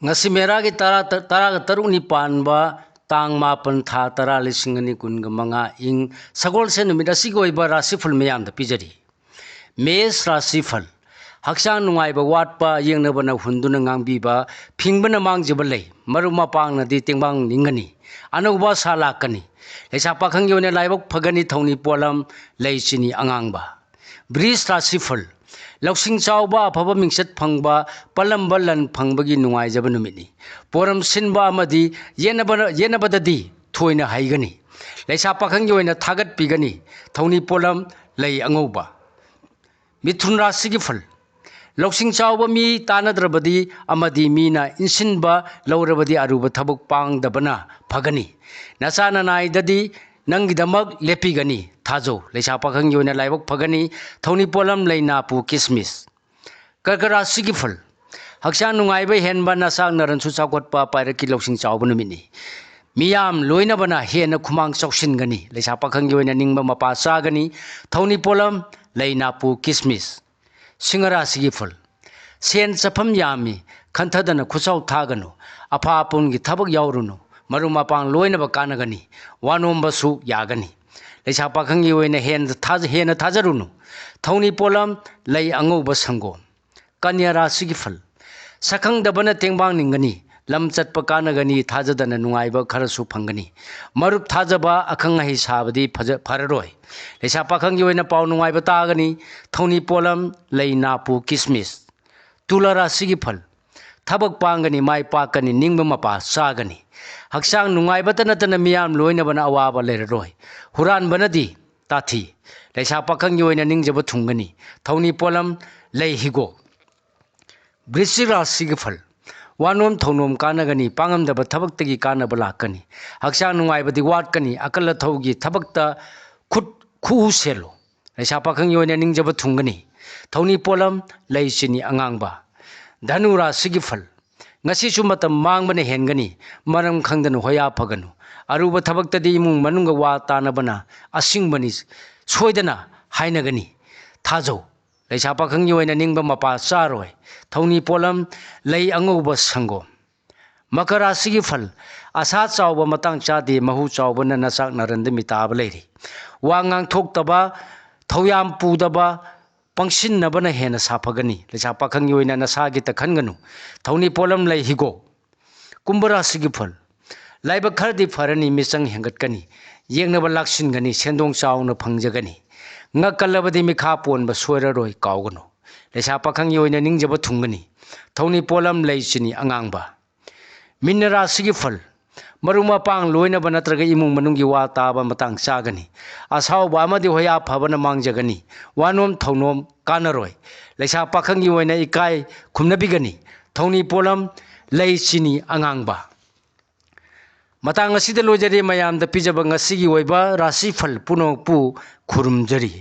ngasi meragi tara taruk ni panba tang mapan tha tara lisingani kun gamanga ing sagol se numida sigoi ba rasiful meyam da pijari mes rasiful haksang nungai ba watpa yengna bana hunduna ngangbi ba phingbana mangjibale maruma pangna di tingbang ningani anuba salakani lesa pakhang yone laibok phagani thoni polam leichini angangba bris rasiful Lausing chawba phaba mingset phangba palam balan phangbagi nungai jaba numini poram sinba amadi yenabadadi thoina haigani leisa pakhang yoina thagat pigani thoni polam lei angauba mithun rasi gi phal lausing chawba mi tanadrabadi amadi mina insinba laurabadi aruba thabuk pangdabana phagani nasana naidadi nanggidamak lepigani Thajo leisa pakhang yoina laibok phagani thoni polam leina pu kismis karkara sigifal haksang nungai ba henba nasang naran su chakot pa pairaki lausing chawba numini miyam loina bana hena khumang choksin gani leisa pakhang yoina ningba mapa sagani thoni polam leina pu kismis singara sigifal sen chafam yami khanthadana khuchau thaganu apha pun gi thabak yaurunu maruma pang loina ba kanagani wanomba su yagani leisa pakhang yoina hena thajarunu thoni polam lei angauba sango kanyara sigifal sakhang dabana tengbang ningani lam chatpa kanagani thajadana nungaiba kharasu phangani marup thajaba akhang hi sabadi phararoi leisa pakhang yoina pau nungaiba tagani thoni polam leina pu kismis tulara sigifal thabak pangani mai pakani ningba mapa sagani haksang nungai batana tana miyam loina bana awaba leroi huran banadi tathi leisa pakhang yoina ningjaba thungani thoni polam lei higo brisira sigifal wanom thonom kanagani pangamdaba thabaktagi kanaba lakani haksang nungai badi watkani akalla thogi thabakta khu selo leisa pakhang yoina ningjaba thungani thoni polam lei chini angangba dhanura sigifal ngasi su matam mangbane hengani maram khangdana hoya phaganu aruba thabaktadi imung manunga wa tanabana asingbani soidana hainagani thajo leisa pakhang yoina ningba mapa charoi thoni polam lei angauba sango makara sigifal asa chawba matang chade mahu chawbana nasak naranda mitaba leiri wangang thoktaba thoyam pudaba pangsin nabana hena saphagani leisa pakhang yoina nasagi ta khanganu thoni polam lei higo kumbara sigifal laiba khardi farani misang hengatkani yengnaba laksin gani sendong chawna phangjagani ngakalabadi mikha ponba soiraroi kawganu leisa pakhang yoina ningjaba thungani thoni polam lei chini angangba minara sigifal maruma pang loina banatraga imung manunggi wa taba matang chagani asau ba amadi hoya phabana mangjagani wanom thonom kanaroi leisa pakhang yoina ikai khumnabigani thoni polam lei chini angangba matang asida lojari mayam da pijaba ngasigi oiba rasifal puno pu khurumjari